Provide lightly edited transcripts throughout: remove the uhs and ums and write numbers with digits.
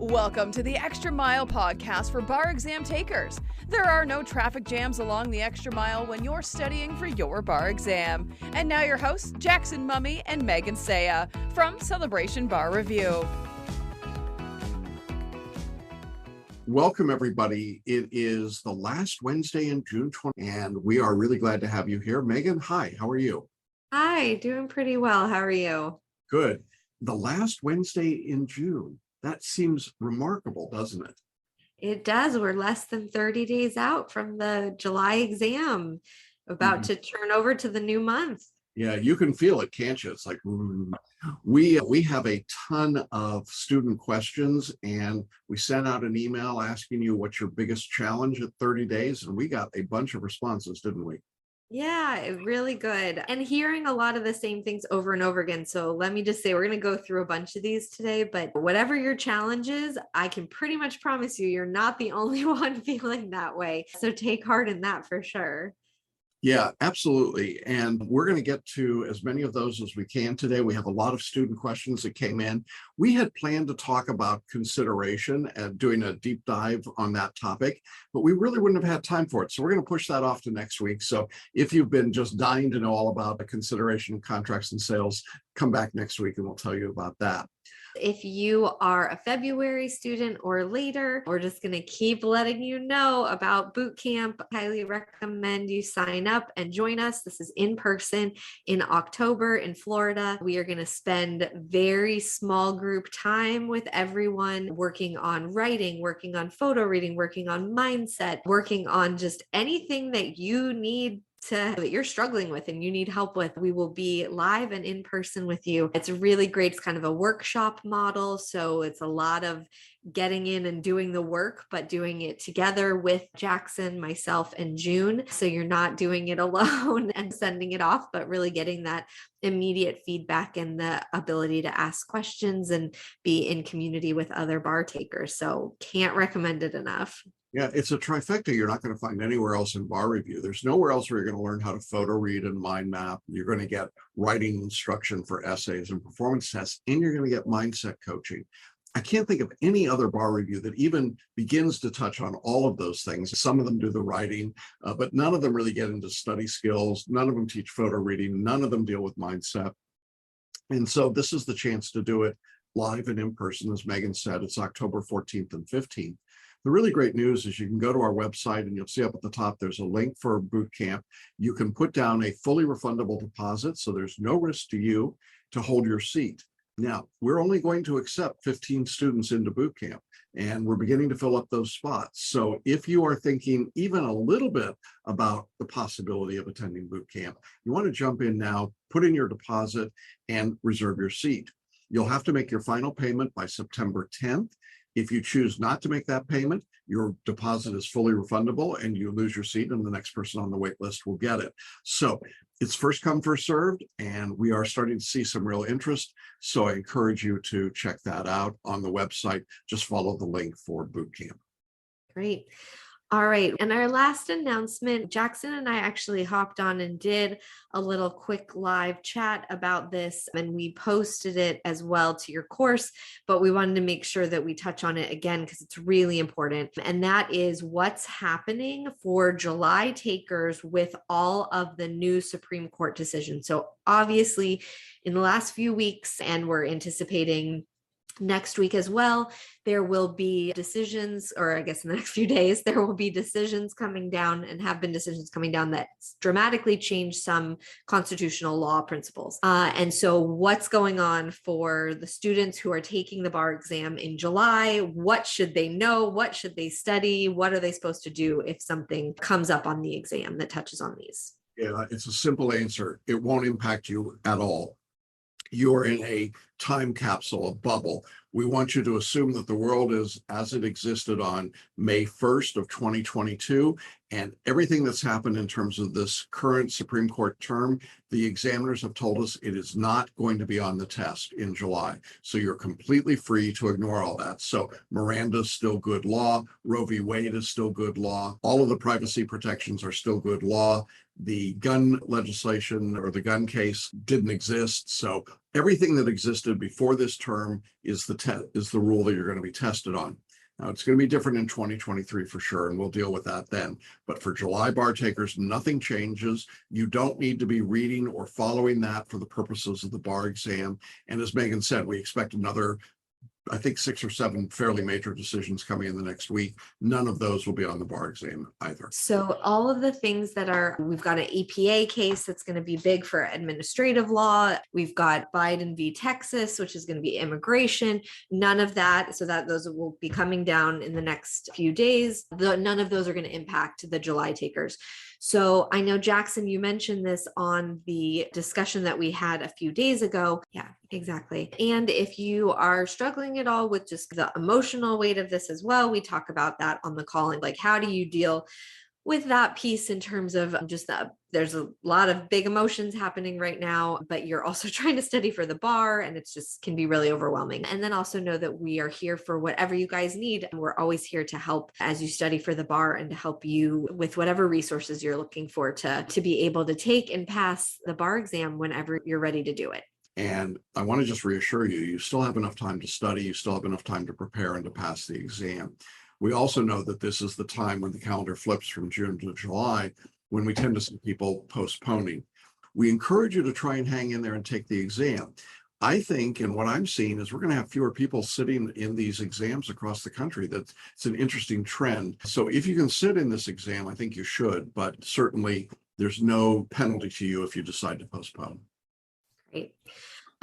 Welcome to the Extra Mile podcast for bar exam takers. There are no traffic jams along the extra mile when you're studying for your bar exam. And now your hosts, Jackson Mummy and Megan Saya from Celebration Bar Review. Welcome, everybody. It is the last Wednesday in June 20, and we are really glad to have you here. Megan, hi, how are you? Hi, doing pretty well. How are you? Good. The last Wednesday in June. That seems remarkable, doesn't it? It does. We're less than 30 days out from the July exam, about to turn over to the new month. Yeah, you can feel it, can't you? It's like, we have a ton of student questions, and we sent out an email asking you what's your biggest challenge at 30 days, and we got a bunch of responses, didn't we? Yeah, really good. And hearing a lot of the same things over and over again. So let me just say, we're going to go through a bunch of these today, but whatever your challenge is, I can pretty much promise you, you're not the only one feeling that way. So take heart in that for sure. Yeah, absolutely. And we're going to get to as many of those as we can today. We have a lot of student questions that came in. We had planned to talk about consideration and doing a deep dive on that topic, but we really wouldn't have had time for it. So we're going to push that off to next week. So if you've been just dying to know all about the consideration, contracts, and sales, come back next week and we'll tell you about that. If you are a February student or later, we're just going to keep letting you know about Bootcamp. I highly recommend you sign up and join us. This is in person in October in Florida. We are going to spend very small group time with everyone working on writing, working on photo reading, working on mindset, working on just anything that you need that you're struggling with and you need help with. We will be live and in person with you. It's really great. It's kind of a workshop model. So it's a lot of getting in and doing the work, but doing it together with Jackson, myself, and June. So you're not doing it alone and sending it off, but really getting that immediate feedback and the ability to ask questions and be in community with other bar takers. So can't recommend it enough. Yeah, it's a trifecta you're not going to find anywhere else in bar review. There's nowhere else where you're going to learn how to photo read and mind map. You're going to get writing instruction for essays and performance tests, and you're going to get mindset coaching. I can't think of any other bar review that even begins to touch on all of those things. Some of them do the writing, but none of them really get into study skills. None of them teach photo reading. None of them deal with mindset. And so this is the chance to do it live and in person. As Megan said, it's October 14th and 15th. The really great news is you can go to our website and you'll see up at the top, there's a link for Bootcamp. You can put down a fully refundable deposit, so there's no risk to you to hold your seat. Now, we're only going to accept 15 students into Bootcamp, and we're beginning to fill up those spots. So if you are thinking even a little bit about the possibility of attending Bootcamp, you want to jump in now, put in your deposit, and reserve your seat. You'll have to make your final payment by September 10th. If you choose not to make that payment, your deposit is fully refundable and you lose your seat and the next person on the wait list will get it. So it's first come, first served, and we are starting to see some real interest. So I encourage you to check that out on the website. Just follow the link for Bootcamp. Great. All right. And our last announcement, Jackson and I actually hopped on and did a little quick live chat about this, and we posted it as well to your course, but we wanted to make sure that we touch on it again because it's really important. And that is what's happening for July takers with all of the new Supreme Court decisions. So obviously in the last few weeks, and we're anticipating next week as well, there will be decisions, or I guess in the next few days, there will be decisions coming down and have been decisions coming down that dramatically change some constitutional law principles. And so what's going on for the students who are taking the bar exam in July? What should they know? What should they study? What are they supposed to do if something comes up on the exam that touches on these? Yeah, it's a simple answer. It won't impact you at all. You're in a time capsule, a bubble. We want you to assume that the world is as it existed on May 1st of 2022, and everything that's happened in terms of this current Supreme Court term, the examiners have told us it is not going to be on the test in July. So you're completely free to ignore all that. So Miranda is still good law. Roe v. Wade is still good law. All of the privacy protections are still good law. The gun legislation or the gun case didn't exist. So everything that existed before this term is the rule that you're going to be tested on. Now, it's going to be different in 2023 for sure, and we'll deal with that then. But for July bar takers, nothing changes. You don't need to be reading or following that for the purposes of the bar exam. And as Megan said, we expect another, I think, 6 or 7 fairly major decisions coming in the next week. None of those will be on the bar exam either. So all of the things that we've got an EPA case that's going to be big for administrative law. We've got Biden v. Texas, which is going to be immigration. None of that. So that those will be coming down in the next few days. None of those are going to impact the July takers. So I know, Jackson, you mentioned this on the discussion that we had a few days ago. Yeah, exactly. And if you are struggling at all with just the emotional weight of this as well, we talk about that on the call. And like, how do you deal with that piece in terms of just there's a lot of big emotions happening right now, but you're also trying to study for the bar, and it's just can be really overwhelming. And then also know that we are here for whatever you guys need. And we're always here to help as you study for the bar and to help you with whatever resources you're looking for to be able to take and pass the bar exam whenever you're ready to do it. And I want to just reassure you, you still have enough time to study, you still have enough time to prepare and to pass the exam. We also know that this is the time when the calendar flips from June to July, when we tend to see people postponing. We encourage you to try and hang in there and take the exam. I think, and what I'm seeing is we're going to have fewer people sitting in these exams across the country. That's an interesting trend. So if you can sit in this exam, I think you should, but certainly there's no penalty to you if you decide to postpone. Great.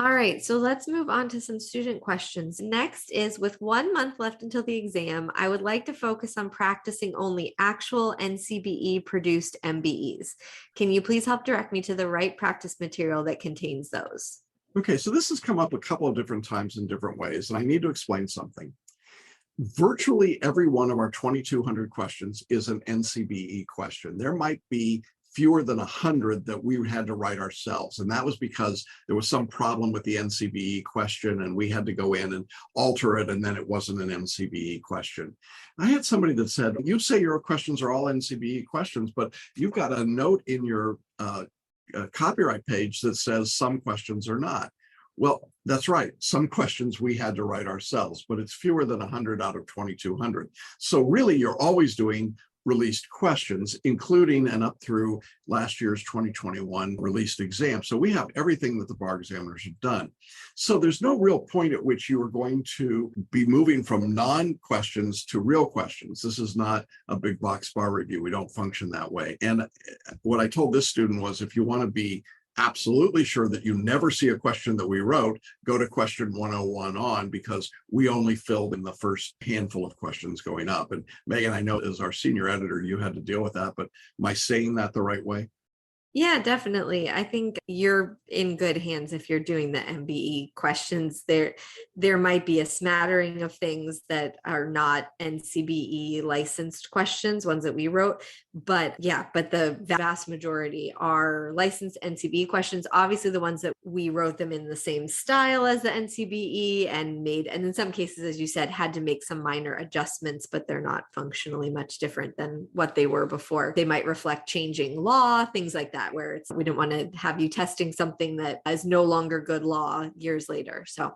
All right, so let's move on to some student questions. Next is, with 1 month left until the exam, I would like to focus on practicing only actual NCBE produced MBEs. Can you please help direct me to the right practice material that contains those? Okay, so this has come up a couple of different times in different ways, and I need to explain something. Virtually every one of our 2,200 questions is an NCBE question. There might be fewer than 100 that we had to write ourselves. And that was because there was some problem with the NCBE question and we had to go in and alter it, and then it wasn't an NCBE question. I had somebody that said, you say your questions are all NCBE questions, but you've got a note in your copyright page that says some questions are not. Well, that's right. Some questions we had to write ourselves, but it's fewer than 100 out of 2,200. So really, you're always doing released questions, including and up through last year's 2021 released exam. So we have everything that the bar examiners have done. So there's no real point at which you are going to be moving from non-questions to real questions. This is not a big box bar review. We don't function that way. And what I told this student was, if you want to be absolutely sure that you never see a question that we wrote, go to question 101 on, because we only filled in the first handful of questions going up. And Megan, I know as our senior editor, you had to deal with that, but am I saying that the right way? Yeah, definitely. I think you're in good hands if you're doing the MBE questions. There might be a smattering of things that are not NCBE licensed questions, ones that we wrote, but the vast majority are licensed NCBE questions. Obviously, the ones that we wrote them in the same style as the NCBE and in some cases, as you said, had to make some minor adjustments, but they're not functionally much different than what they were before. They might reflect changing law, things like that, where we don't want to have you testing something that is no longer good law years later. So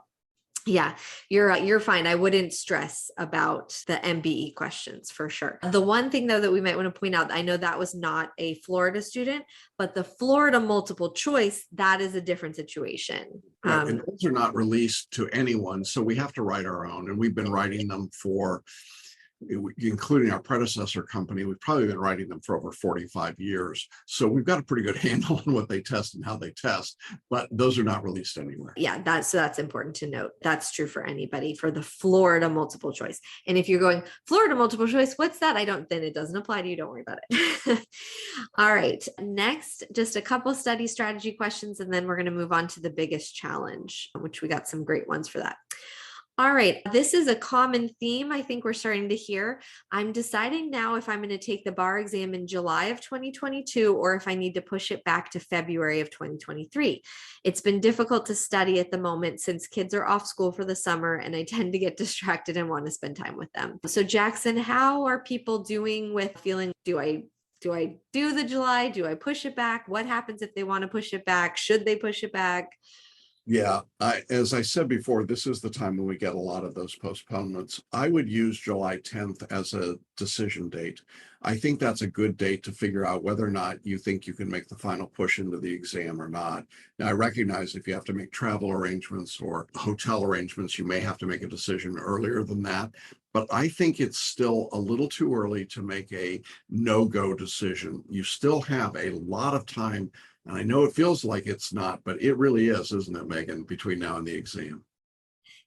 yeah, you're fine. I wouldn't stress about the MBE questions for sure. The one thing though that we might want to point out, I know that was not a Florida student, but the Florida multiple choice, that is a different situation. Right. And those are not released to anyone. So we have to write our own, and we've been writing them for, including our predecessor company, we've probably been writing them for over 45 years. So we've got a pretty good handle on what they test and how they test, but those are not released anywhere. Yeah, that's important to note. That's true for anybody for the Florida multiple choice. And if you're going, Florida multiple choice, what's that? Then it doesn't apply to you. Don't worry about it. All right. Next, just a couple study strategy questions, and then we're going to move on to the biggest challenge, which we got some great ones for that. All right, this is a common theme I think we're starting to hear. I'm deciding now if I'm going to take the bar exam in July of 2022 or if I need to push it back to February of 2023. It's been difficult to study at the moment since kids are off school for the summer and I tend to get distracted and want to spend time with them. So Jackson, how are people doing with feeling, do I Do I do the July? Do I push it back? What happens if they want to push it back? Should they push it back? Yeah, as I said before, this is the time when we get a lot of those postponements. I would use July 10th as a decision date. I think that's a good date to figure out whether or not you think you can make the final push into the exam or not. Now, I recognize if you have to make travel arrangements or hotel arrangements, you may have to make a decision earlier than that. But I think it's still a little too early to make a no-go decision. You still have a lot of time. And I know it feels like it's not, but it really is, isn't it, Megan, between now and the exam?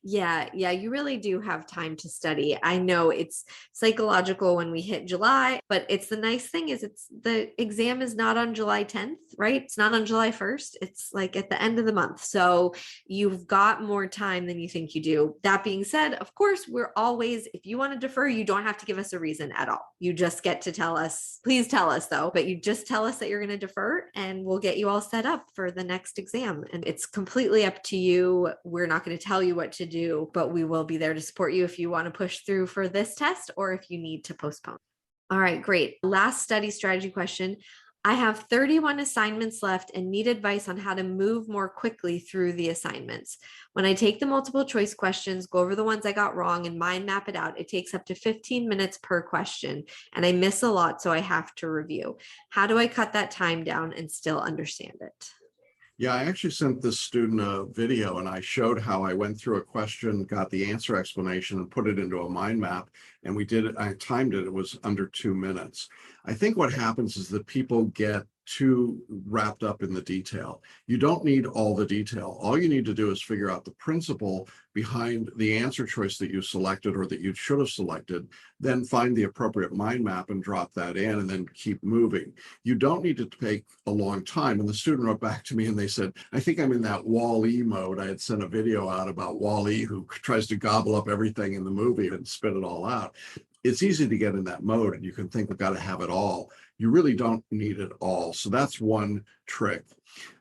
Yeah, you really do have time to study. I know it's psychological when we hit July, but it's the nice thing is it's the exam is not on July 10th, right? It's not on July 1st. It's like at the end of the month. So you've got more time than you think you do. That being said, of course, we're always, if you want to defer, you don't have to give us a reason at all. You just get to tell us, please tell us though, but you just tell us that you're going to defer and we'll get you all set up for the next exam. And it's completely up to you. We're not going to tell you what to do, but we will be there to support you if you want to push through for this test or if you need to postpone. All right, great. Last study strategy question. I have 31 assignments left and need advice on how to move more quickly through the assignments. When I take the multiple choice questions, go over the ones I got wrong and mind map it out, it takes up to 15 minutes per question and I miss a lot, so I have to review. How do I cut that time down and still understand it? Yeah, I actually sent this student a video and I showed how I went through a question, got the answer explanation and put it into a mind map. And we did it, I timed it, it was under 2 minutes. I think what happens is that people get too wrapped up in the detail. You don't need all the detail. All you need to do is figure out the principle behind the answer choice that you selected or that you should have selected, then find the appropriate mind map and drop that in and then keep moving. You don't need to take a long time. And the student wrote back to me and they said, I think I'm in that Wall-E mode. I had sent a video out about Wall-E who tries to gobble up everything in the movie and spit it all out. It's easy to get in that mode and you can think we've got to have it all. You really don't need it all. So that's one trick.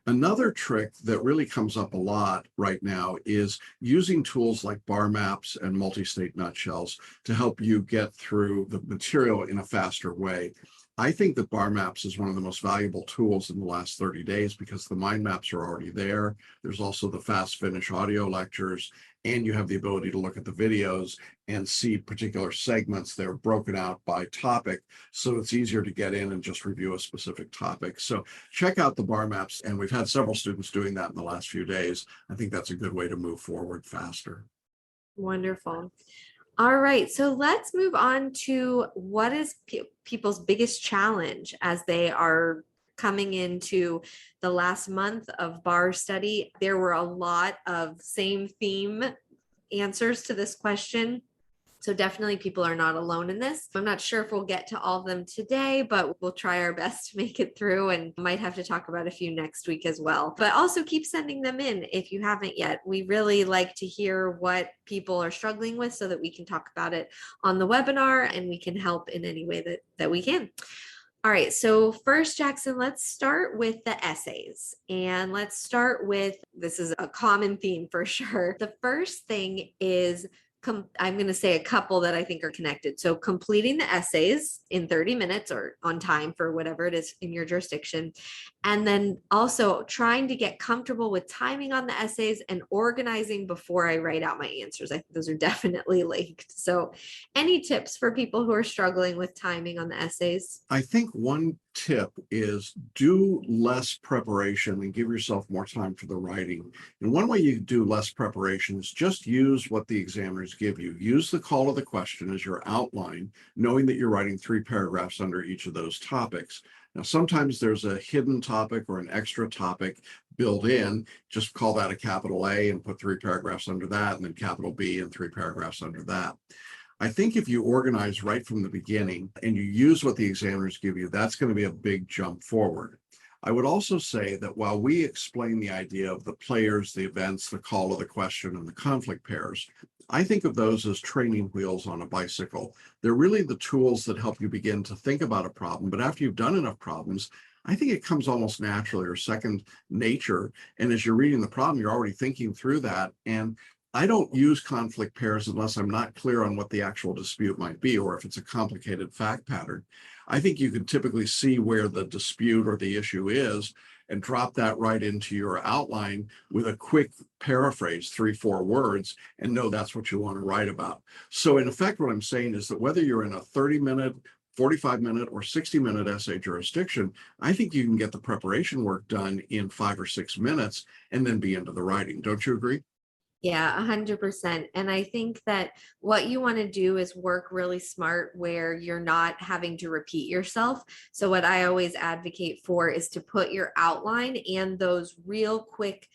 Another trick that really comes up a lot right now is using tools like BarMaps and Multistate nutshells to help you get through the material in a faster way. I think that BarMaps is one of the most valuable tools in the last 30 days because the mind maps are already there. There's also the fast finish audio lectures, and you have the ability to look at the videos and see particular segments. They're broken out by topic, so it's easier to get in and just review a specific topic. So check out the BarMaps, and we've had several students doing that in the last few days. I think that's a good way to move forward faster. Wonderful. All right, so let's move on to what is people's biggest challenge as they are coming into the last month of bar study. There were a lot of same theme answers to this question. So definitely people are not alone in this. I'm not sure if we'll get to all of them today, but we'll try our best to make it through and might have to talk about a few next week as well. But also keep sending them in if you haven't yet. We really like to hear what people are struggling with so that we can talk about it on the webinar and we can help in any way that we can. All right, so first, Jackson, let's start with the essays. And let's start with, this is a common theme for sure. The first thing is I'm going to say a couple that I think are connected. So completing the essays in 30 minutes or on time for whatever it is in your jurisdiction. And then also trying to get comfortable with timing on the essays and organizing before I write out my answers. I think those are definitely linked. So any tips for people who are struggling with timing on the essays? I think one tip is do less preparation and give yourself more time for the writing. And one way you do less preparation is just use what the examiners give you. Use the call of the question as your outline, knowing that you're writing 3 paragraphs under each of those topics. Now, sometimes there's a hidden topic or an extra topic built in. Just call that a capital A and put 3 paragraphs under that, and then capital B and 3 paragraphs under that. I think if you organize right from the beginning and you use what the examiners give you, that's going to be a big jump forward. I would also say that while we explain the idea of the players, the events, the call of the question, and the conflict pairs, I think of those as training wheels on a bicycle. They're really the tools that help you begin to think about a problem. But after you've done enough problems, I think it comes almost naturally or second nature. And as you're reading the problem, you're already thinking through that. And I don't use conflict pairs unless I'm not clear on what the actual dispute might be, or if it's a complicated fact pattern. I think you can typically see where the dispute or the issue is and drop that right into your outline with a quick paraphrase, 3-4 words, and know that's what you want to write about. So in effect, what I'm saying is that whether you're in a 30-minute, 45-minute, or 60-minute essay jurisdiction, I think you can get the preparation work done in 5 or 6 minutes and then be into the writing. Don't you agree? Yeah, 100%. And I think that what you want to do is work really smart where you're not having to repeat yourself. So what I always advocate for is to put your outline and those real quick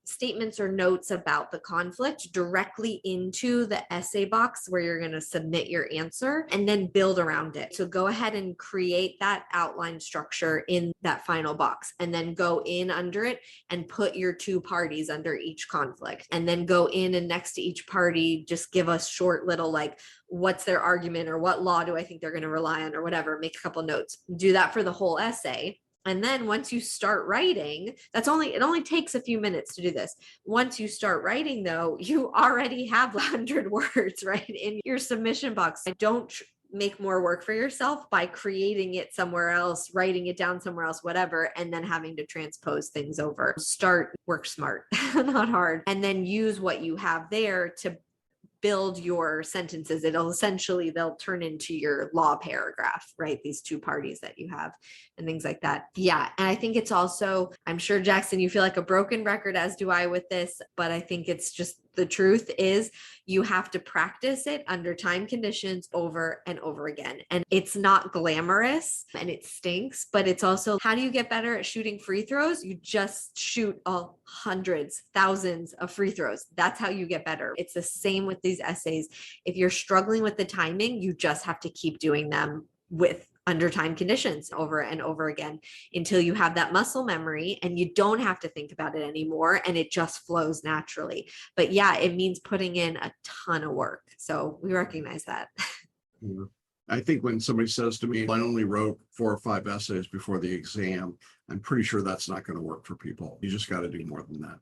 statements or notes about the conflict directly into the essay box where you're going to submit your answer and then build around it. So go ahead and create that outline structure in that final box and then go in under it and put your 2 parties under each conflict, and then go in and next to each party, just give us short little like, what's their argument or what law do I think they're going to rely on or whatever, make a couple notes. Do that for the whole essay. And then once you start writing, it only takes a few minutes to do this. Once you start writing though, you already have 100 words, right, in your submission box. Don't make more work for yourself by creating it somewhere else, writing it down somewhere else, whatever, and then having to transpose things over. Work smart, not hard, and then use what you have there to build your sentences. They'll turn into your law paragraph, right? These 2 parties that you have and things like that. Yeah. And I think it's also, I'm sure Jackson, you feel like a broken record, as do I with this, but I think it's just the truth is you have to practice it under time conditions over and over again. And it's not glamorous and it stinks, but it's also, how do you get better at shooting free throws? You just shoot hundreds, thousands of free throws. That's how you get better. It's the same with these essays. If you're struggling with the timing, you just have to keep doing them under time conditions over and over again until you have that muscle memory and you don't have to think about it anymore and it just flows naturally. But yeah, it means putting in a ton of work. So we recognize that. Yeah. I think when somebody says to me, I only wrote 4 or 5 essays before the exam, I'm pretty sure that's not going to work for people. You just got to do more than that.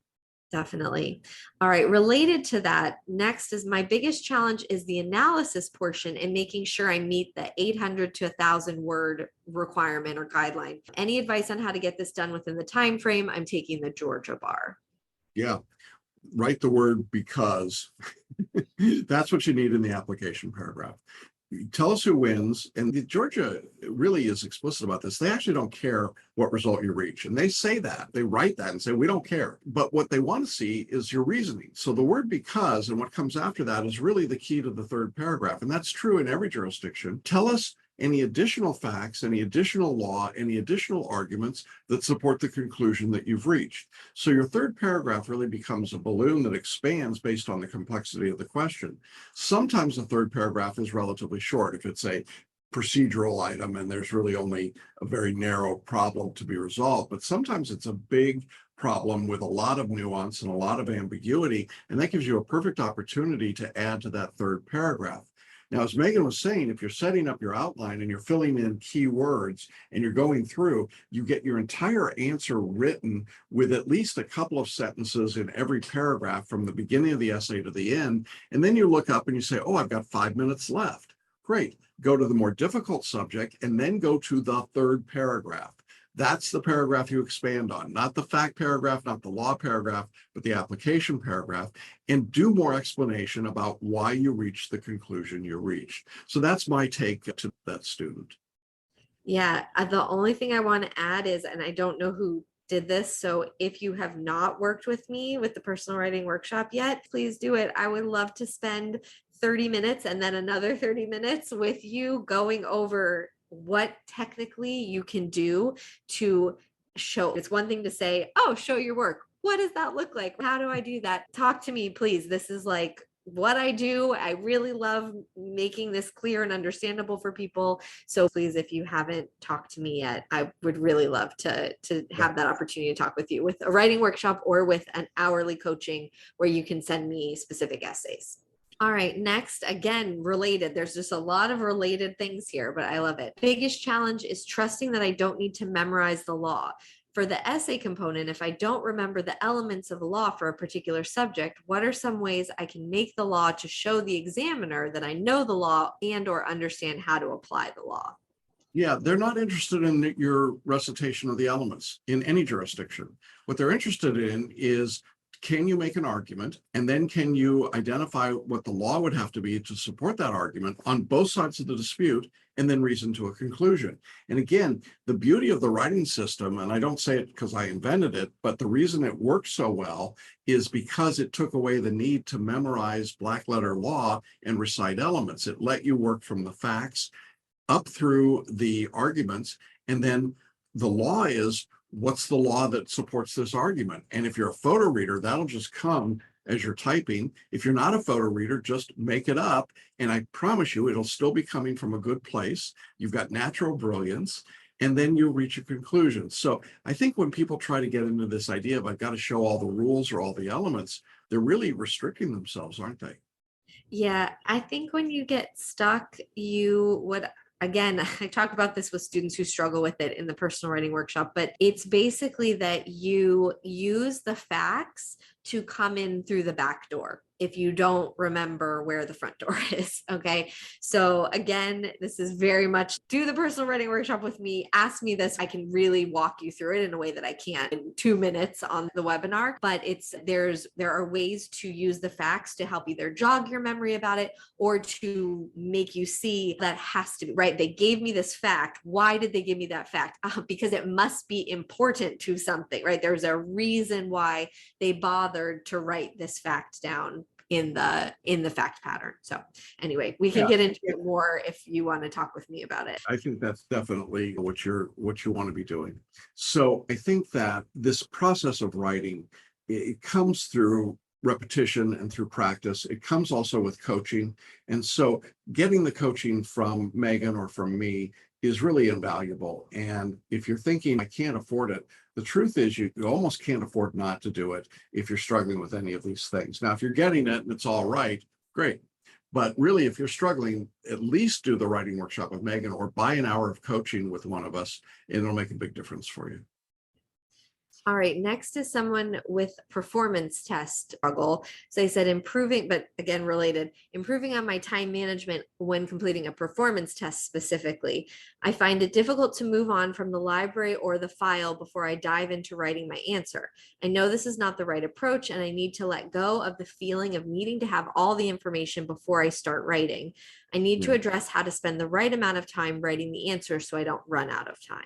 Definitely. All right. Related to that, next is my biggest challenge is the analysis portion and making sure I meet the 800 to 1,000 word requirement or guideline. Any advice on how to get this done within the time frame? I'm taking the Georgia bar. Yeah. Write the word because. That's what you need in the application paragraph. Tell us who wins. And Georgia really is explicit about this. They actually don't care what result you reach. And they say that. They write that and say, we don't care. But what they want to see is your reasoning. So the word because and what comes after that is really the key to the 3rd paragraph. And that's true in every jurisdiction. Tell us any additional facts, any additional law, any additional arguments that support the conclusion that you've reached. So your 3rd paragraph really becomes a balloon that expands based on the complexity of the question. Sometimes the 3rd paragraph is relatively short if it's a procedural item and there's really only a very narrow problem to be resolved. But sometimes it's a big problem with a lot of nuance and a lot of ambiguity, and that gives you a perfect opportunity to add to that 3rd paragraph. Now, as Megan was saying, if you're setting up your outline and you're filling in keywords and you're going through, you get your entire answer written with at least a couple of sentences in every paragraph from the beginning of the essay to the end. And then you look up and you say, oh, I've got 5 minutes left. Great. Go to the more difficult subject and then go to the 3rd paragraph. That's the paragraph you expand on, not the fact paragraph, not the law paragraph, but the application paragraph, and do more explanation about why you reached the conclusion you reached. So that's my take to that student. Yeah, the only thing I want to add is, and I don't know who did this, so if you have not worked with me with the personal writing workshop yet, please do it. I would love to spend 30 minutes and then another 30 minutes with you going over what technically you can do to show. It's one thing to say, oh, show your work. What does that look like? How do I do that? Talk to me, please. This is like what I do. I really love making this clear and understandable for people. So please, if you haven't talked to me yet, I would really love to have that opportunity to talk with you with a writing workshop or with an hourly coaching where you can send me specific essays. All right, next, again, related. There's just a lot of related things here, but I love it. Biggest challenge is trusting that I don't need to memorize the law. For the essay component, if I don't remember the elements of the law for a particular subject, what are some ways I can make the law to show the examiner that I know the law and or understand how to apply the law? Yeah, they're not interested in your recitation of the elements in any jurisdiction. What they're interested in is, can you make an argument? And then can you identify what the law would have to be to support that argument on both sides of the dispute, and then reason to a conclusion? And again, the beauty of the writing system, and I don't say it because I invented it, but the reason it works so well is because it took away the need to memorize black letter law and recite elements. It let you work from the facts up through the arguments, and then the law is, what's the law that supports this argument? And if you're a photo reader, that'll just come as you're typing. If you're not a photo reader, just make it up, and I promise you it'll still be coming from a good place. You've got natural brilliance, and then you'll reach a conclusion. So I think when people try to get into this idea of, I've got to show all the rules or all the elements, they're really restricting themselves, aren't they? Yeah, I think when you get stuck, you would, again, I talk about this with students who struggle with it in the personal writing workshop, but it's basically that you use the facts to come in through the back door if you don't remember where the front door is. Okay. So again, this is very much do the personal writing workshop with me. Ask me this. I can really walk you through it in a way that I can't in 2 minutes on the webinar, but there are ways to use the facts to help either jog your memory about it or to make you see that has to be right. They gave me this fact. Why did they give me that fact? Because it must be important to something, right? There's a reason why they bothered to write this fact down in the fact pattern. So anyway, we can get into it more if you want to talk with me about it. I think that's definitely what you want to be doing. So I think that this process of writing, it comes through repetition and through practice. It comes also with coaching. And so getting the coaching from Megan or from me is really invaluable. And if you're thinking, I can't afford it, the truth is you almost can't afford not to do it if you're struggling with any of these things. Now, if you're getting it and it's all right, great. But really, if you're struggling, at least do the writing workshop with Megan or buy an hour of coaching with one of us, and it'll make a big difference for you. All right, next is someone with performance test struggle. So they said improving, but again, related, improving on my time management when completing a performance test specifically. I find it difficult to move on from the library or the file before I dive into writing my answer. I know this is not the right approach and I need to let go of the feeling of needing to have all the information before I start writing. I need to address how to spend the right amount of time writing the answer so I don't run out of time.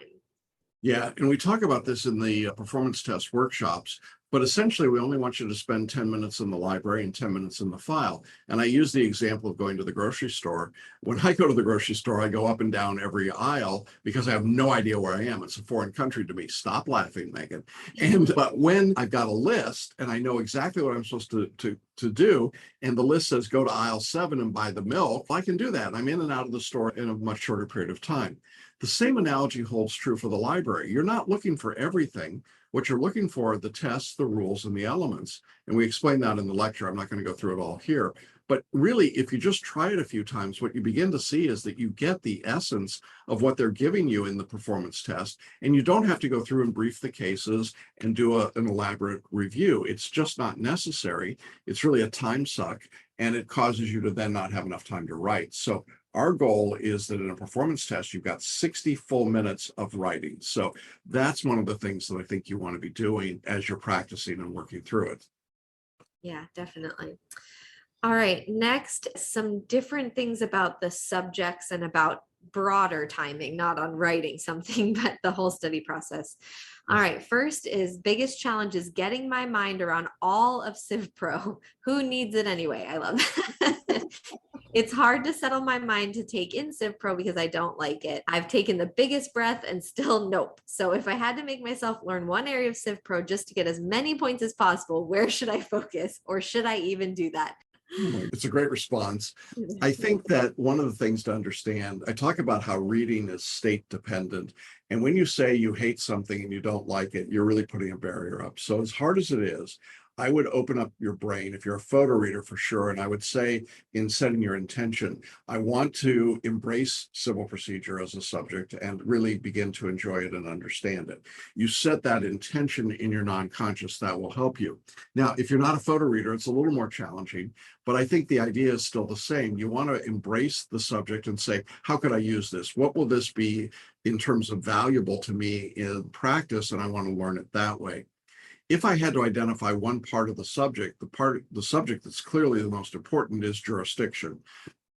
Yeah, and we talk about this in the performance test workshops, but essentially we only want you to spend 10 minutes in the library and 10 minutes in the file. And I use the example of going to the grocery store. When I go to the grocery store, I go up and down every aisle because I have no idea where I am. It's a foreign country to me. Stop laughing, Megan. But when I've got a list and I know exactly what I'm supposed to do, and the list says go to aisle 7 and buy the milk, I can do that. I'm in and out of the store in a much shorter period of time. The same analogy holds true for the library. You're not looking for everything. What you're looking for are the tests, the rules, and the elements. And we explain that in the lecture. I'm not going to go through it all here. But really, if you just try it a few times, what you begin to see is that you get the essence of what they're giving you in the performance test. And you don't have to go through and brief the cases and do an elaborate review. It's just not necessary. It's really a time suck. And it causes you to then not have enough time to write. So our goal is that in a performance test, you've got 60 full minutes of writing. So that's one of the things that I think you want to be doing as you're practicing and working through it. Yeah, definitely. All right, next, some different things about the subjects and about broader timing, not on writing something, but the whole study process. All right, first is biggest challenge is getting my mind around all of CivPro. Who needs it anyway? I love that. It's hard to settle my mind to take in CivPro because I don't like it. I've taken the biggest breath and still nope. So if I had to make myself learn one area of CivPro just to get as many points as possible, where should I focus? Or should I even do that? It's a great response. I think that one of the things to understand, I talk about how reading is state dependent. And when you say you hate something and you don't like it, you're really putting a barrier up. So as hard as it is, I would open up your brain if you're a photo reader for sure. And I would say, in setting your intention, I want to embrace civil procedure as a subject and really begin to enjoy it and understand it. You set that intention in your non-conscious, that will help you. Now, if you're not a photo reader, it's a little more challenging, but I think the idea is still the same. You want to embrace the subject and say, how could I use this? What will this be in terms of valuable to me in practice? And I want to learn it that way. If I had to identify one part of the subject, the subject that's clearly the most important is jurisdiction.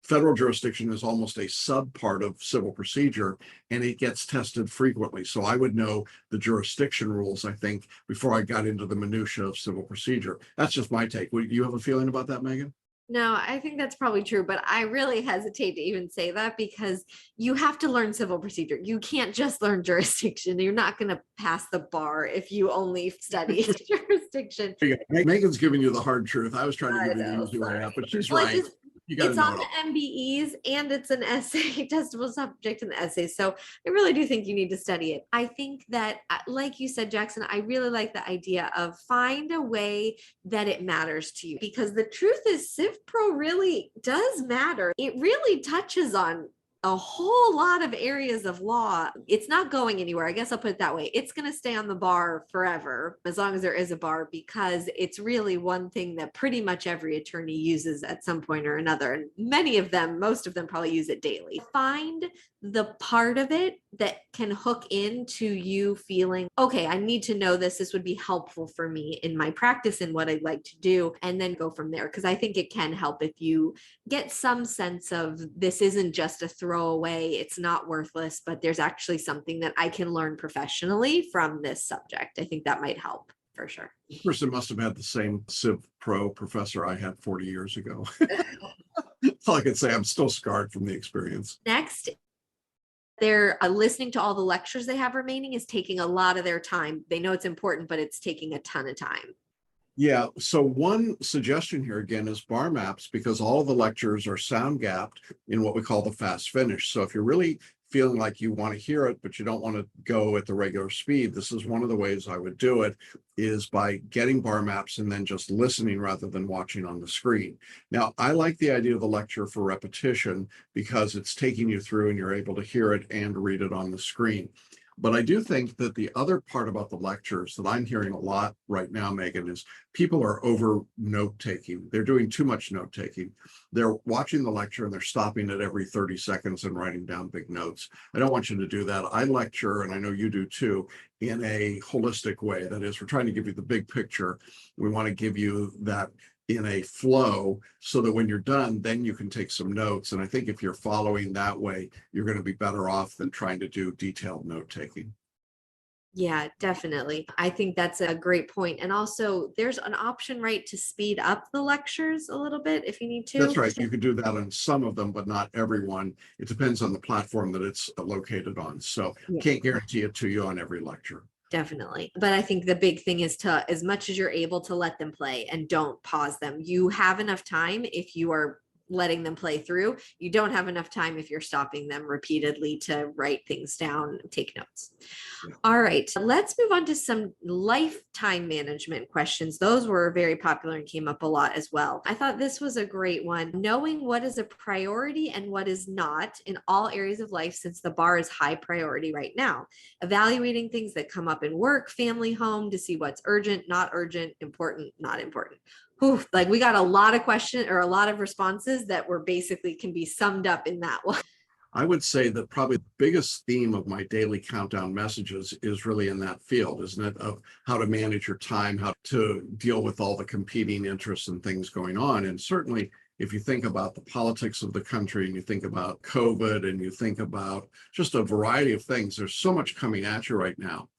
Federal jurisdiction is almost a sub part of civil procedure, and it gets tested frequently. So I would know the jurisdiction rules, I think, before I got into the minutia of civil procedure. That's just my take. Would you have a feeling about that, Megan? No, I think that's probably true, but I really hesitate to even say that because you have to learn civil procedure. You can't just learn jurisdiction. You're not going to pass the bar if you only study jurisdiction. Megan's giving you the hard truth. I was trying to give you the easy way out, but she's right. It's on the MBEs and it's an essay, testable subject in the essay. So I really do think you need to study it. I think that, like you said, Jackson, I really like the idea of find a way that it matters to you, because the truth is Civ Pro really does matter. It really touches on a whole lot of areas of law. It's not going anywhere. I guess I'll put it that way. It's going to stay on the bar forever, as long as there is a bar, because it's really one thing that pretty much every attorney uses at some point or another. And many of them, most of them probably use it daily. Find the part of it that can hook into you feeling, okay, I need to know this. This would be helpful for me in my practice and what I'd like to do, and then go from there. Because I think it can help if you get some sense of this isn't just a throwaway, it's not worthless, but there's actually something that I can learn professionally from this subject. I think that might help for sure. This person must have had the same Civ Pro professor I had 40 years ago. That's all I can say. I'm still scarred from the experience. Next, they're listening to all the lectures they have remaining is taking a lot of their time. They know it's important, but it's taking a ton of time. Yeah, so one suggestion here again is BarMaps, because all of the lectures are sound gapped in what we call the fast finish. So if you're really feeling like you want to hear it, but you don't want to go at the regular speed, this is one of the ways I would do it, is by getting BarMaps and then just listening rather than watching on the screen. Now, I like the idea of the lecture for repetition because it's taking you through and you're able to hear it and read it on the screen. But I do think that the other part about the lectures that I'm hearing a lot right now, Megan, is people are over note-taking. They're doing too much note-taking. They're watching the lecture and they're stopping it every 30 seconds and writing down big notes. I don't want you to do that. I lecture, and I know you do too, in a holistic way. That is, we're trying to give you the big picture. We want to give you that in a flow so that when you're done, then you can take some notes. And I think if you're following that way, you're going to be better off than trying to do detailed note taking. Yeah, definitely. I think that's a great point. And also there's an option, right, to speed up the lectures a little bit if you need to. That's right. You could do that on some of them, but not everyone. It depends on the platform that it's located on. So can't guarantee it to you on every lecture. Definitely. But I think the big thing is to, as much as you're able to let them play and don't pause them. You have enough time if you are letting them play through. You don't have enough time if you're stopping them repeatedly to write things down, take notes. Yeah. All right, let's move on to some lifetime management questions. Those were very popular and came up a lot as well. I thought this was a great one. Knowing what is a priority and what is not in all areas of life, since the bar is high priority right now. Evaluating things that come up in work, family, home to see what's urgent, not urgent, important, not important. Whew, like we got a lot of questions or a lot of responses that were basically can be summed up in that one. I would say that probably the biggest theme of my daily countdown messages is really in that field, isn't it? Of how to manage your time, how to deal with all the competing interests and things going on. And certainly if you think about the politics of the country and you think about COVID and you think about just a variety of things, there's so much coming at you right now.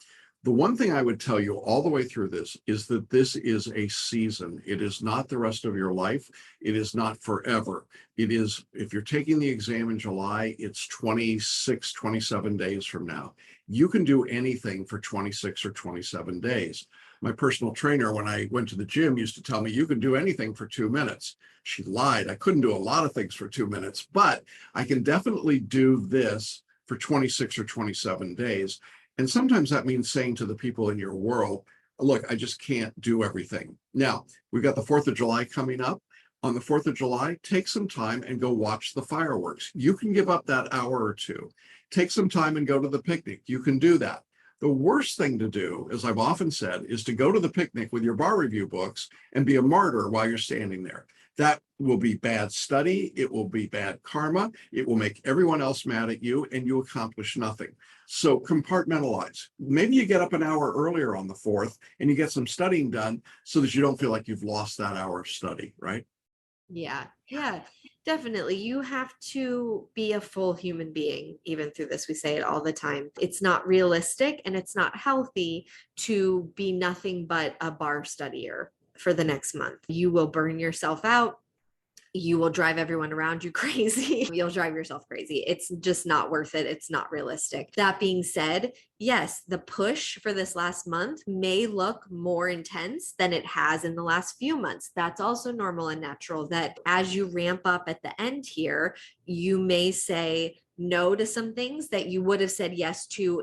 The one thing I would tell you all the way through this is that this is a season. It is not the rest of your life. It is not forever. It is, if you're taking the exam in July, it's 26, 27 days from now. You can do anything for 26 or 27 days. My personal trainer, when I went to the gym, used to tell me, you can do anything for 2 minutes. She lied. I couldn't do a lot of things for 2 minutes, but I can definitely do this for 26 or 27 days. And sometimes that means saying to the people in your world, look, I just can't do everything. Now, we've got the 4th of July coming up. On the 4th of July, take some time and go watch the fireworks. You can give up that hour or two. Take some time and go to the picnic. You can do that. The worst thing to do, as I've often said, is to go to the picnic with your bar review books and be a martyr while you're standing there. That will be bad study. It will be bad karma. It will make everyone else mad at you, and you accomplish nothing. So compartmentalize. Maybe you get up an hour earlier on the 4th and you get some studying done so that you don't feel like you've lost that hour of study, right? Yeah, definitely. You have to be a full human being, even through this. We say it all the time. It's not realistic and it's not healthy to be nothing but a bar studier for the next month. You will burn yourself out. You will drive everyone around you crazy. You'll drive yourself crazy. It's just not worth it. It's not realistic. That being said, yes, the push for this last month may look more intense than it has in the last few months. That's also normal and natural, that as you ramp up at the end here, you may say no to some things that you would have said yes to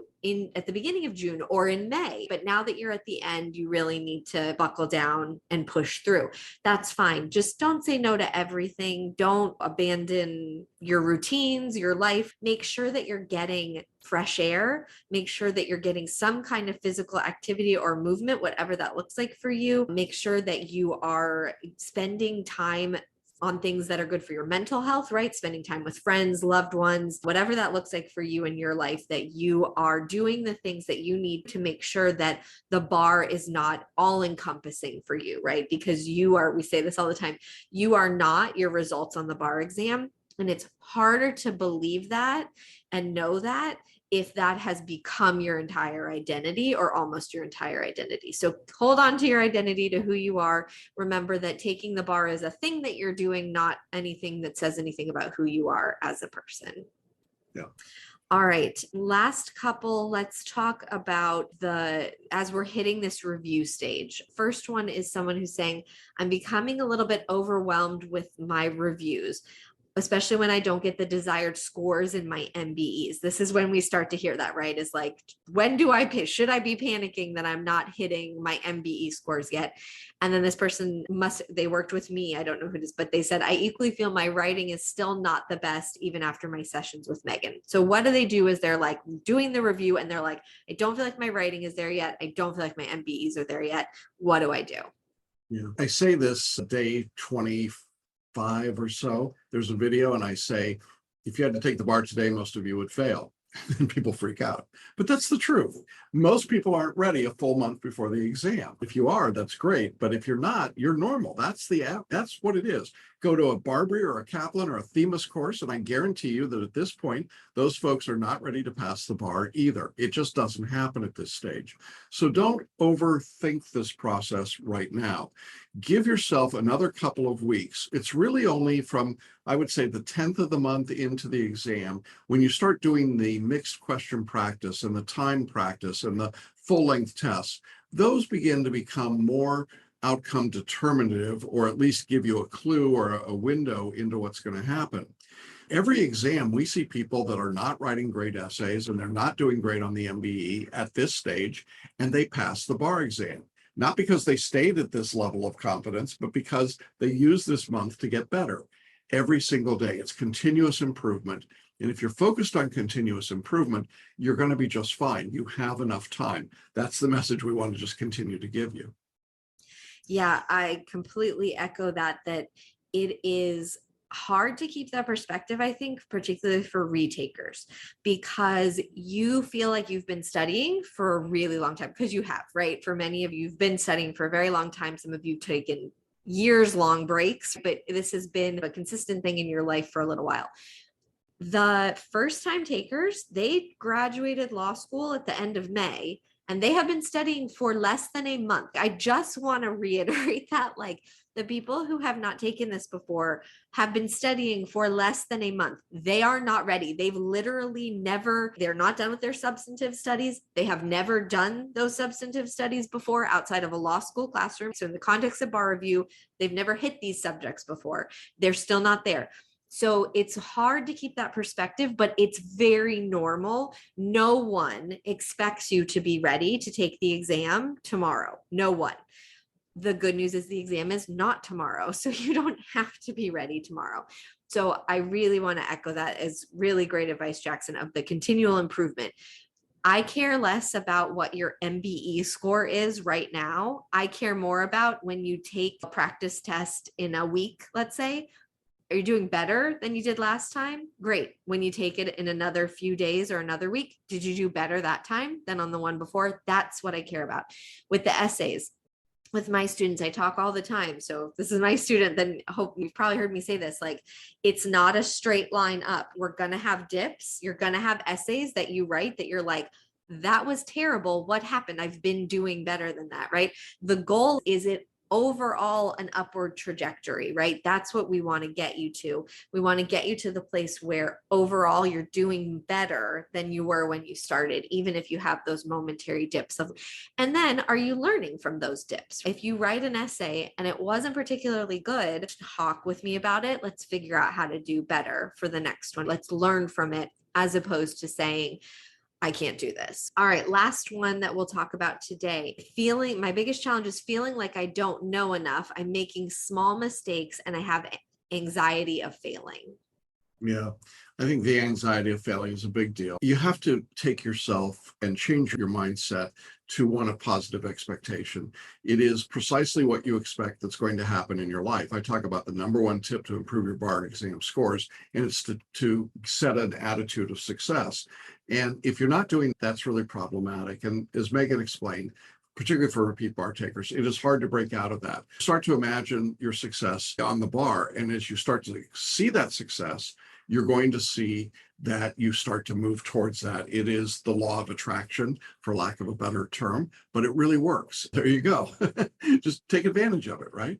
at the beginning of June or in May. But now that you're at the end, you really need to buckle down and push through. That's fine. Just don't say no to everything. Don't abandon your routines, your life. Make sure that you're getting fresh air. Make sure that you're getting some kind of physical activity or movement, whatever that looks like for you. Make sure that you are spending time on things that are good for your mental health, right? Spending time with friends, loved ones, whatever that looks like for you in your life, that you are doing the things that you need to make sure that the bar is not all encompassing for you, right? Because we say this all the time, you are not your results on the bar exam. And it's harder to believe that and know that if that has become your entire identity or almost your entire identity. So hold on to your identity, to who you are. Remember that taking the bar is a thing that you're doing, not anything that says anything about who you are as a person. Yeah. All right. Last couple, let's talk about as we're hitting this review stage. First one is someone who's saying, I'm becoming a little bit overwhelmed with my reviews, especially when I don't get the desired scores in my MBEs. This is when we start to hear that, right? Is like, when should I be panicking that I'm not hitting my MBE scores yet? And then this person they worked with me, I don't know who it is, but they said, I equally feel my writing is still not the best, even after my sessions with Megan. So what do they do is they're like doing the review and they're like, I don't feel like my writing is there yet. I don't feel like my MBEs are there yet. What do I do? Yeah. I say this day 25 or so, there's a video and I say, if you had to take the bar today, most of you would fail. And people freak out. But that's the truth. Most people aren't ready a full month before the exam. If you are, that's great. But if you're not, you're normal. That's what it is. Go to a Barbary or a Kaplan or a Themis course, and I guarantee you that at this point, those folks are not ready to pass the bar either. It just doesn't happen at this stage. So don't overthink this process right now. Give yourself another couple of weeks. It's really only from, I would say, the 10th of the month into the exam, when you start doing the mixed question practice and the time practice and the full length tests, those begin to become more outcome determinative, or at least give you a clue or a window into what's going to happen. Every exam, we see people that are not writing great essays and they're not doing great on the MBE at this stage, and they pass the bar exam. Not because they stayed at this level of competence, but because they use this month to get better. Every single day, it's continuous improvement. And if you're focused on continuous improvement, you're going to be just fine. You have enough time. That's the message we want to just continue to give you. Yeah, I completely echo that it is hard to keep that perspective, I think, particularly for retakers, because you feel like you've been studying for a really long time, because you have, right? For many of you, you've been studying for a very long time. Some of you taken years-long breaks, but this has been a consistent thing in your life for a little while. The first-time takers, they graduated law school at the end of May, and they have been studying for less than a month. I just want to reiterate that, like, the people who have not taken this before have been studying for less than a month. They are not ready. They've literally they're not done with their substantive studies. They have never done those substantive studies before outside of a law school classroom. So in the context of bar review, they've never hit these subjects before. They're still not there. So it's hard to keep that perspective, but it's very normal. No one expects you to be ready to take the exam tomorrow. No one. The good news is the exam is not tomorrow, so you don't have to be ready tomorrow. So I really want to echo that as really great advice, Jackson, of the continual improvement. I care less about what your MBE score is right now. I care more about when you take a practice test in a week, let's say. Are you doing better than you did last time? Great. When you take it in another few days or another week, did you do better that time than on the one before? That's what I care about. With the essays, with my students, I talk all the time. So if this is my student, then I hope you've probably heard me say this, like, it's not a straight line up. We're going to have dips. You're going to have essays that you write that you're like, that was terrible. What happened? I've been doing better than that, right? The goal is it overall an upward trajectory, right? That's what we want to get you to. We want to get you to the place where overall you're doing better than you were when you started, even if you have those momentary dips of, and then are you learning from those dips? If you write an essay and it wasn't particularly good, talk with me about it. Let's figure out how to do better for the next one. Let's learn from it, as opposed to saying, I can't do this. All right, last one that we'll talk about today. My biggest challenge is feeling like I don't know enough. I'm making small mistakes and I have anxiety of failing. Yeah, I think the anxiety of failing is a big deal. You have to take yourself and change your mindset to one of positive expectation. It is precisely what you expect that's going to happen in your life. I talk about the number one tip to improve your bar exam scores, and it's to set an attitude of success. And if you're not doing that's really problematic. And as Megan explained, particularly for repeat bar takers, it is hard to break out of that. Start to imagine your success on the bar. And as you start to see that success, you're going to see that you start to move towards that. It is the law of attraction, for lack of a better term, but it really works. There you go. Just take advantage of it, right?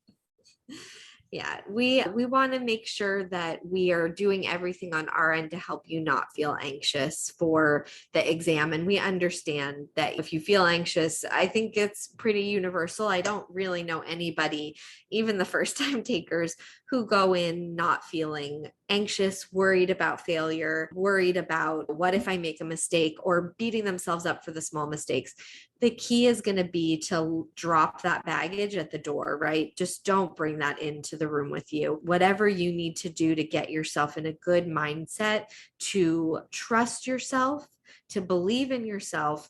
Yeah, we want to make sure that we are doing everything on our end to help you not feel anxious for the exam. And we understand that if you feel anxious, I think it's pretty universal. I don't really know anybody, even the first time takers, who go in not feeling anxious, worried about failure, worried about what if I make a mistake, or beating themselves up for the small mistakes. The key is going to be to drop that baggage at the door, right? Just don't bring that into the room with you. Whatever you need to do to get yourself in a good mindset, to trust yourself, to believe in yourself,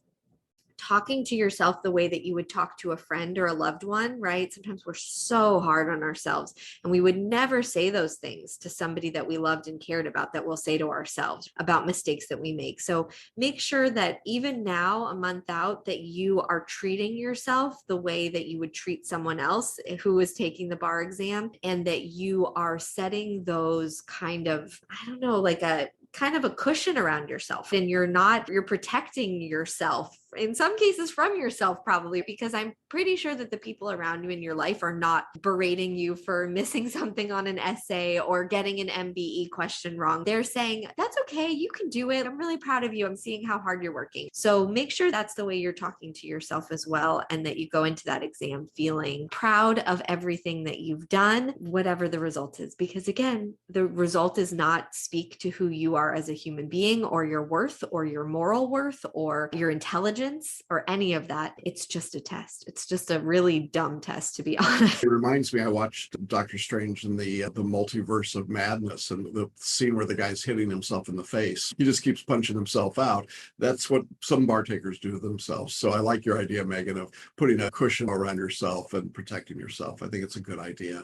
talking to yourself the way that you would talk to a friend or a loved one, right? Sometimes we're so hard on ourselves, and we would never say those things to somebody that we loved and cared about that we'll say to ourselves about mistakes that we make. So make sure that even now, a month out, that you are treating yourself the way that you would treat someone else who is taking the bar exam, and that you are setting those kind of, I don't know, like a kind of a cushion around yourself, and you're protecting yourself in some cases from yourself, probably, because I'm pretty sure that the people around you in your life are not berating you for missing something on an essay or getting an MBE question wrong. They're saying, that's okay, you can do it. I'm really proud of you. I'm seeing how hard you're working. So make sure that's the way you're talking to yourself as well, and that you go into that exam feeling proud of everything that you've done, whatever the result is. Because again, the result does not speak to who you are as a human being, or your worth, or your moral worth, or your intelligence, or any of that. It's just a test. It's just a really dumb test, to be honest. It reminds me, I watched Doctor Strange in the multiverse of madness, and the scene where the guy's hitting himself in the face. He just keeps punching himself out. That's what some bar takers do to themselves. So I like your idea, Megan, of putting a cushion around yourself and protecting yourself. I think it's a good idea.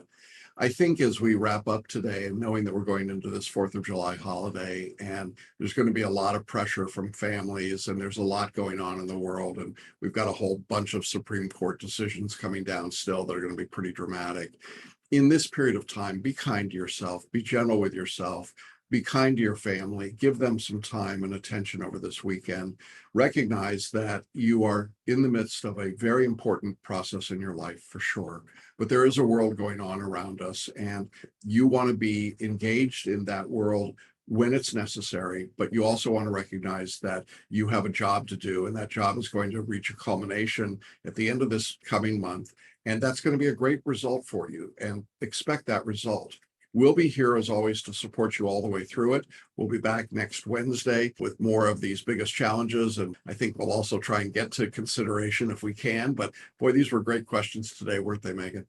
I think as we wrap up today, and knowing that we're going into this 4th of July holiday, and there's going to be a lot of pressure from families, and there's a lot going on in the world, and we've got a whole bunch of Supreme Court decisions coming down still that are going to be pretty dramatic. In this period of time, be kind to yourself, be gentle with yourself, be kind to your family, give them some time and attention over this weekend. Recognize that you are in the midst of a very important process in your life, for sure. But there is a world going on around us, and you want to be engaged in that world when it's necessary, but you also want to recognize that you have a job to do, and that job is going to reach a culmination at the end of this coming month. And that's going to be a great result for you, and expect that result. We'll be here as always to support you all the way through it. We'll be back next Wednesday with more of these biggest challenges. And I think we'll also try and get to consideration if we can. But boy, these were great questions today, weren't they, Megan?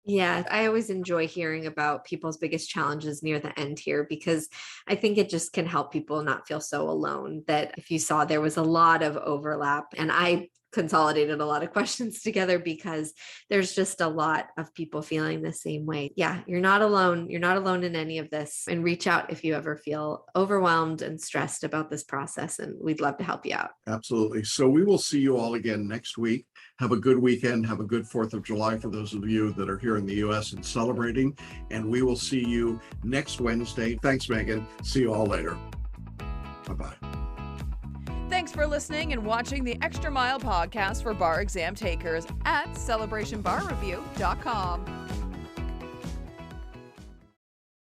Yeah, I always enjoy hearing about people's biggest challenges near the end here, because I think it just can help people not feel so alone. That if you saw there was a lot of overlap, and I consolidated a lot of questions together because there's just a lot of people feeling the same way. Yeah, you're not alone. You're not alone in any of this, and reach out if you ever feel overwhelmed and stressed about this process, and we'd love to help you out. Absolutely. So we will see you all again next week. Have a good weekend. Have a good 4th of July for those of you that are here in the US and celebrating. And we will see you next Wednesday. Thanks, Megan. See you all later. Bye-bye. Thanks for listening and watching the Extra Mile podcast for bar exam takers at celebrationbarreview.com.